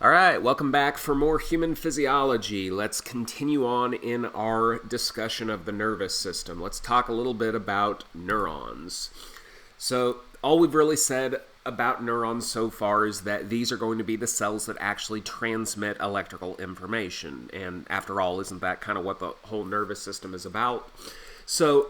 All right, welcome back for more human physiology. Let's continue on in our discussion of the nervous system. Let's talk a little bit about neurons. So, all we've really said about neurons so far is that these are going to be the cells that actually transmit electrical information. And after all, isn't that kind of what the whole nervous system is about? So,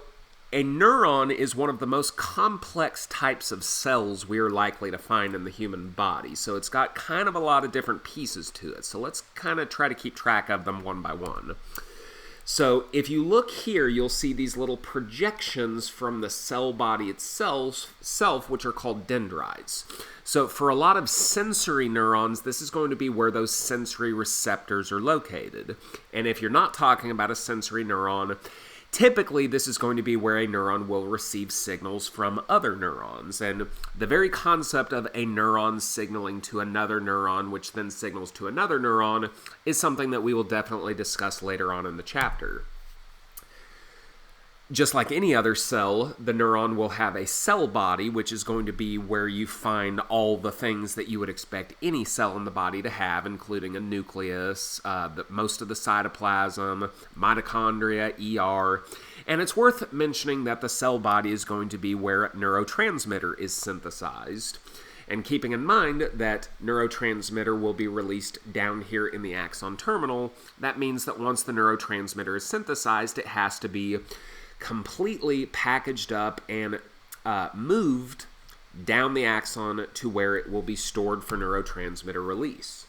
a neuron is one of the most complex types of cells we are likely to find in the human body. So it's got kind of a lot of different pieces to it. So let's kind of try to keep track of them one by one. So if you look here, you'll see these little projections from the cell body itself, which are called dendrites. So for a lot of sensory neurons, this is going to be where those sensory receptors are located. And if you're not talking about a sensory neuron, typically, this is going to be where a neuron will receive signals from other neurons. And the very concept of a neuron signaling to another neuron, which then signals to another neuron, is something that we will definitely discuss later on in the chapter. Just like any other cell, the neuron will have a cell body, which is going to be where you find all the things that you would expect any cell in the body to have, including a nucleus, most of the cytoplasm, mitochondria, ER. And it's worth mentioning that the cell body is going to be where neurotransmitter is synthesized. And keeping in mind that neurotransmitter will be released down here in the axon terminal, that means that once the neurotransmitter is synthesized, it has to be completely packaged up and moved down the axon to where it will be stored for neurotransmitter release.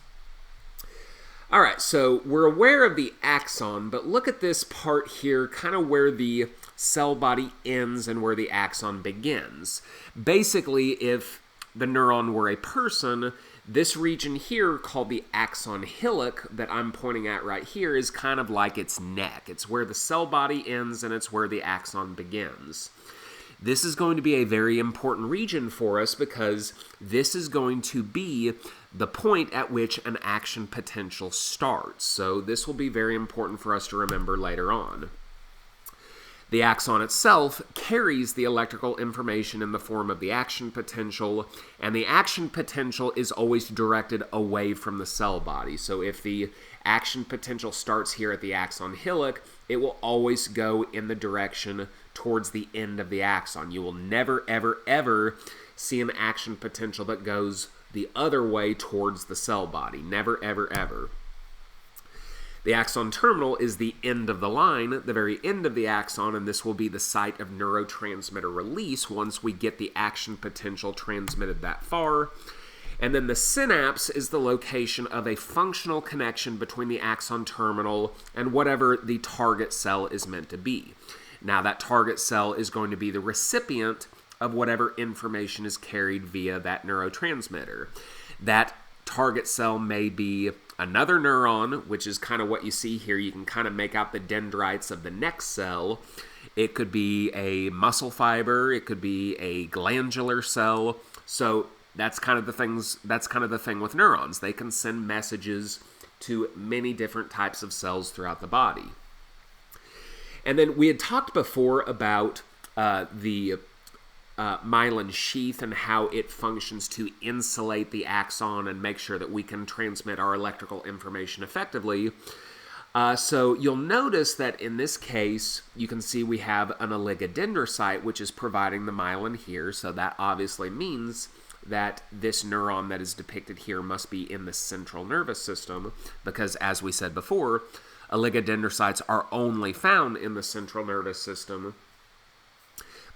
All right, so we're aware of the axon, but look at this part here, kind of where the cell body ends and where the axon begins. Basically, if the neuron were a person, this region here, called the axon hillock, that I'm pointing at right here, is kind of like its neck. It's where the cell body ends and it's where the axon begins. This is going to be a very important region for us because this is going to be the point at which an action potential starts. So this will be very important for us to remember later on. The axon itself carries the electrical information in the form of the action potential, and the action potential is always directed away from the cell body. So if the action potential starts here at the axon hillock, it will always go in the direction towards the end of the axon. You will never, ever, ever see an action potential that goes the other way towards the cell body. Never, ever, ever. The axon terminal is the end of the line, the very end of the axon, and this will be the site of neurotransmitter release once we get the action potential transmitted that far. And then the synapse is the location of a functional connection between the axon terminal and whatever the target cell is meant to be. Now, that target cell is going to be the recipient of whatever information is carried via that neurotransmitter. That target cell may be another neuron, which is kind of what you see here. You can kind of make out the dendrites of the next cell. It could be a muscle fiber. It could be a glandular cell. So that's kind of the thing with neurons. They can send messages to many different types of cells throughout the body. And then we had talked before about the myelin sheath and how it functions to insulate the axon and make sure that we can transmit our electrical information effectively. So you'll notice that in this case, you can see we have an oligodendrocyte, which is providing the myelin here. So that obviously means that this neuron that is depicted here must be in the central nervous system, because as we said before, oligodendrocytes are only found in the central nervous system.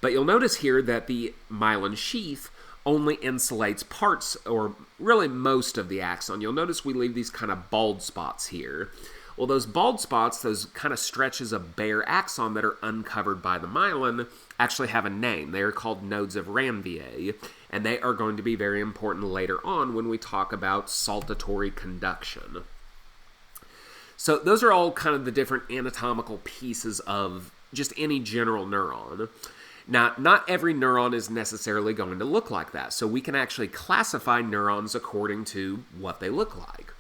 But you'll notice here that the myelin sheath only insulates parts, or really most of the axon. You'll notice we leave these kind of bald spots here. Well, those bald spots, those kind of stretches of bare axon that are uncovered by the myelin, actually have a name. They are called nodes of Ranvier, and they are going to be very important later on when we talk about saltatory conduction. So those are all kind of the different anatomical pieces of just any general neuron. Now, not every neuron is necessarily going to look like that, so we can actually classify neurons according to what they look like.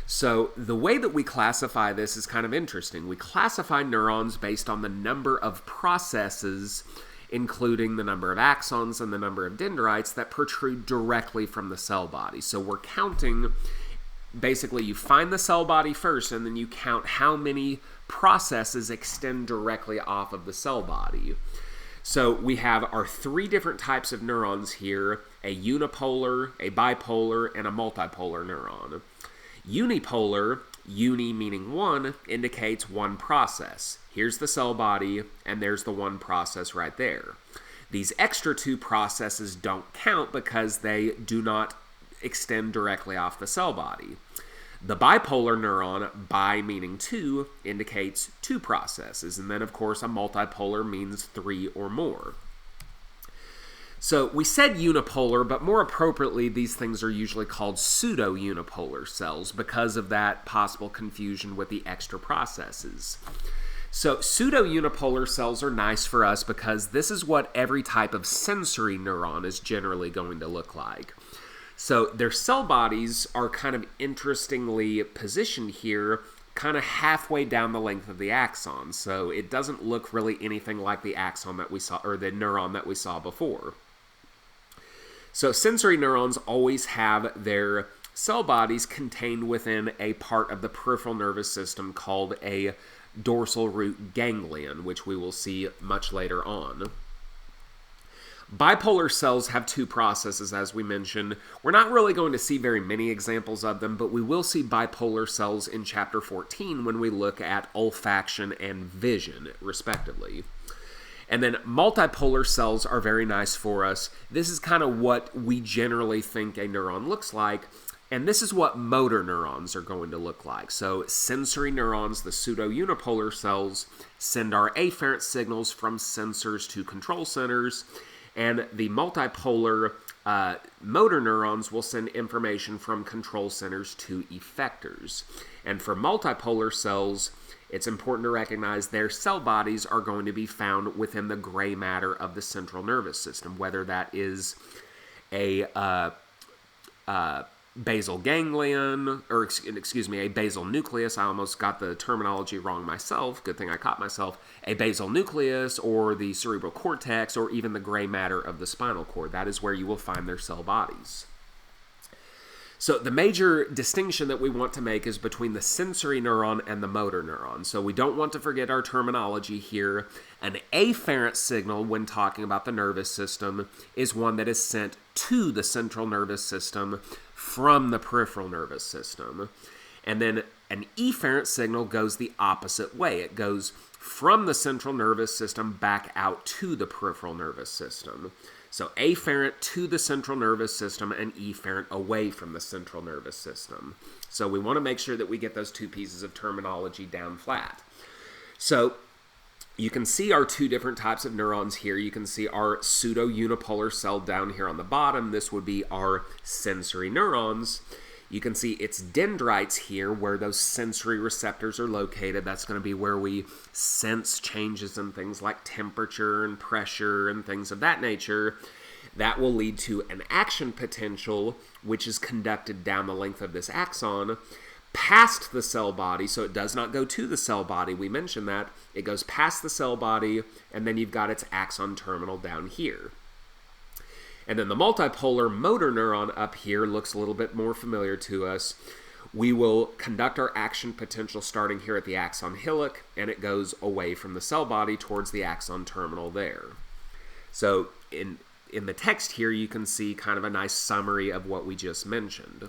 So the way that we classify this is kind of interesting. We classify neurons based on the number of processes, including the number of axons and the number of dendrites that protrude directly from the cell body. So we're counting basically you find the cell body first, and then you count how many processes extend directly off of the cell body. So we have our three different types of neurons here: a unipolar, a bipolar, and a multipolar neuron. Unipolar, uni meaning one, indicates one process. Here's the cell body, and there's the one process right there. These extra two processes don't count because they do not extend directly off the cell body. The bipolar neuron, bi meaning two, indicates two processes, and then of course a multipolar means three or more. So we said unipolar, but more appropriately these things are usually called pseudo-unipolar cells because of that possible confusion with the extra processes. So pseudo-unipolar cells are nice for us because this is what every type of sensory neuron is generally going to look like. So their cell bodies are kind of interestingly positioned here, kind of halfway down the length of the axon. So it doesn't look really anything like the axon that we saw, or the neuron that we saw before. So sensory neurons always have their cell bodies contained within a part of the peripheral nervous system called a dorsal root ganglion, which we will see much later on. Bipolar cells have two processes, as we mentioned. We're not really going to see very many examples of them, but we will see bipolar cells in Chapter 14 when we look at olfaction and vision, respectively. And then multipolar cells are very nice for us. This is kind of what we generally think a neuron looks like, and this is what motor neurons are going to look like. So sensory neurons, the pseudo-unipolar cells, send our afferent signals from sensors to control centers, and the multipolar motor neurons will send information from control centers to effectors. And for multipolar cells, it's important to recognize their cell bodies are going to be found within the gray matter of the central nervous system, whether that is a basal ganglion, or excuse me, a basal nucleus. I almost got the terminology wrong myself. Good thing I caught myself. A basal nucleus, or the cerebral cortex, or even the gray matter of the spinal cord. That is where you will find their cell bodies. So the major distinction that we want to make is between the sensory neuron and the motor neuron. So we don't want to forget our terminology here. An afferent signal when talking about the nervous system is one that is sent to the central nervous system from the peripheral nervous system. And then an efferent signal goes the opposite way. It goes from the central nervous system back out to the peripheral nervous system. So afferent to the central nervous system and efferent away from the central nervous system. So we want to make sure that we get those two pieces of terminology down flat. So you can see our two different types of neurons here. You can see our pseudo-unipolar cell down here on the bottom. This would be our sensory neurons. You can see its dendrites here where those sensory receptors are located. That's going to be where we sense changes in things like temperature and pressure and things of that nature. That will lead to an action potential, which is conducted down the length of this axon, past the cell body. So it does not go to the cell body. We mentioned that. It goes past the cell body, and then you've got its axon terminal down here. And then the multipolar motor neuron up here looks a little bit more familiar to us. We will conduct our action potential starting here at the axon hillock, and it goes away from the cell body towards the axon terminal there. So in the text here, you can see kind of a nice summary of what we just mentioned.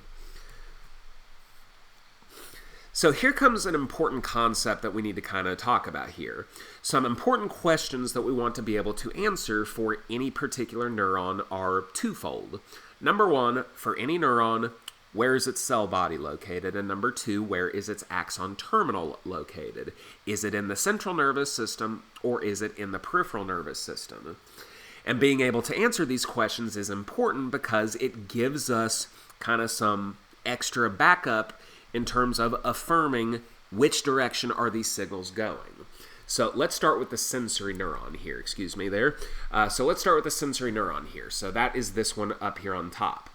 So here comes an important concept that we need to kind of talk about here. Some important questions that we want to be able to answer for any particular neuron are twofold. Number one, for any neuron, where is its cell body located? And number two, where is its axon terminal located? Is it in the central nervous system or is it in the peripheral nervous system? And being able to answer these questions is important because it gives us kind of some extra backup in terms of affirming which direction are these signals going. So let's start with the sensory neuron here. So let's start with the sensory neuron here. So that is this one up here on top.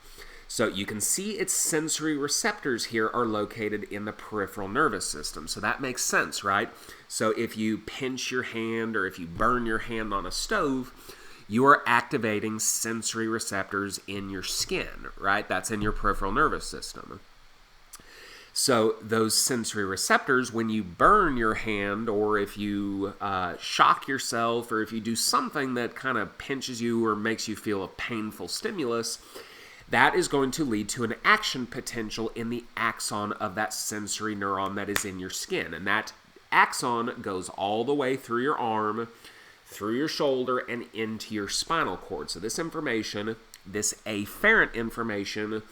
So you can see its sensory receptors here are located in the peripheral nervous system. So that makes sense, right? So if you pinch your hand or if you burn your hand on a stove, you are activating sensory receptors in your skin, right? That's in your peripheral nervous system. So those sensory receptors, when you burn your hand, or if you shock yourself, or if you do something that kind of pinches you or makes you feel a painful stimulus, that is going to lead to an action potential in the axon of that sensory neuron that is in your skin. And that axon goes all the way through your arm, through your shoulder, and into your spinal cord. So this information, this afferent information,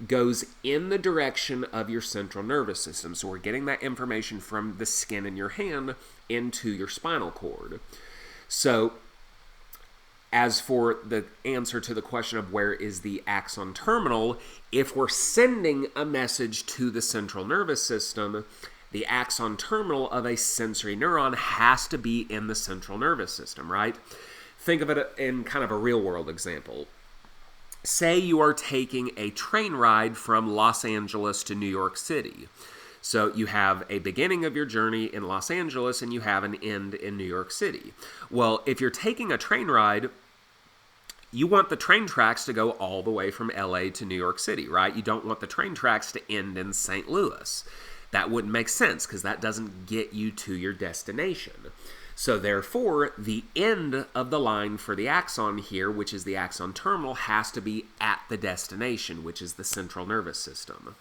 goes in the direction of your central nervous system. So we're getting that information from the skin in your hand into your spinal cord. So as for the answer to the question of where is the axon terminal, if we're sending a message to the central nervous system, the axon terminal of a sensory neuron has to be in the central nervous system, right? Think of it in kind of a real-world example. Say you are taking a train ride from Los Angeles to New York City. So you have a beginning of your journey in Los Angeles and you have an end in New York City. Well, if you're taking a train ride, you want the train tracks to go all the way from LA to New York City, right? You don't want the train tracks to end in St. Louis. That wouldn't make sense because that doesn't get you to your destination. So therefore, the end of the line for the axon here, which is the axon terminal, has to be at the destination, which is the central nervous system.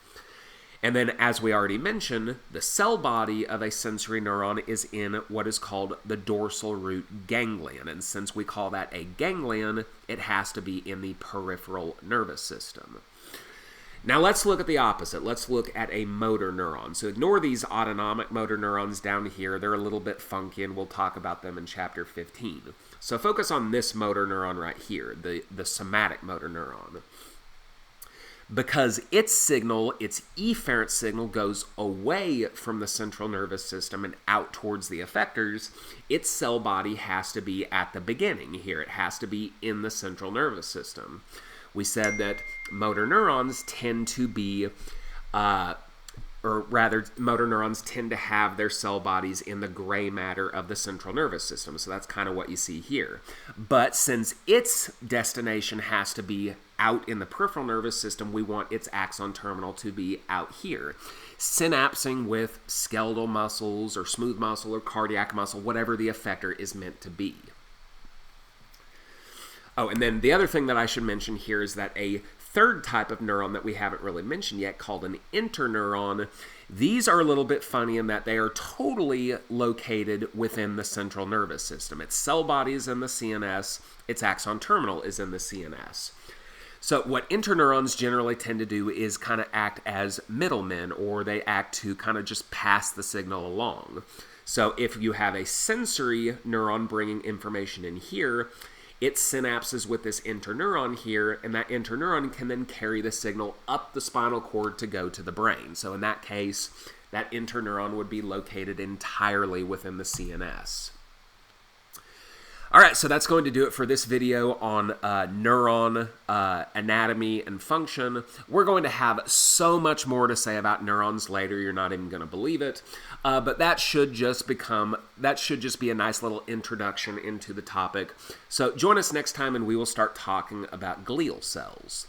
And then, as we already mentioned, the cell body of a sensory neuron is in what is called the dorsal root ganglion. And since we call that a ganglion, it has to be in the peripheral nervous system. Now let's look at the opposite. Let's look at a motor neuron. So ignore these autonomic motor neurons down here. They're a little bit funky, and we'll talk about them in chapter 15. So focus on this motor neuron right here, the somatic motor neuron. Because its signal, its efferent signal, goes away from the central nervous system and out towards the effectors, its cell body has to be at the beginning here. It has to be in the central nervous system. We said that motor neurons tend to be, motor neurons tend to have their cell bodies in the gray matter of the central nervous system. So that's kind of what you see here. But since its destination has to be out in the peripheral nervous system, we want its axon terminal to be out here, synapsing with skeletal muscles or smooth muscle or cardiac muscle, whatever the effector is meant to be. Oh, and then the other thing that I should mention here is that a third type of neuron that we haven't really mentioned yet, called an interneuron, these are a little bit funny in that they are totally located within the central nervous system. Its cell body is in the CNS, its axon terminal is in the CNS. So what interneurons generally tend to do is kind of act as middlemen, or they act to kind of just pass the signal along. So if you have a sensory neuron bringing information in here, it synapses with this interneuron here, and that interneuron can then carry the signal up the spinal cord to go to the brain. So in that case, that interneuron would be located entirely within the CNS. All right, so that's going to do it for this video on neuron anatomy and function. We're going to have so much more to say about neurons later, you're not even going to believe it. But that should just be a nice little introduction into the topic. So join us next time and we will start talking about glial cells.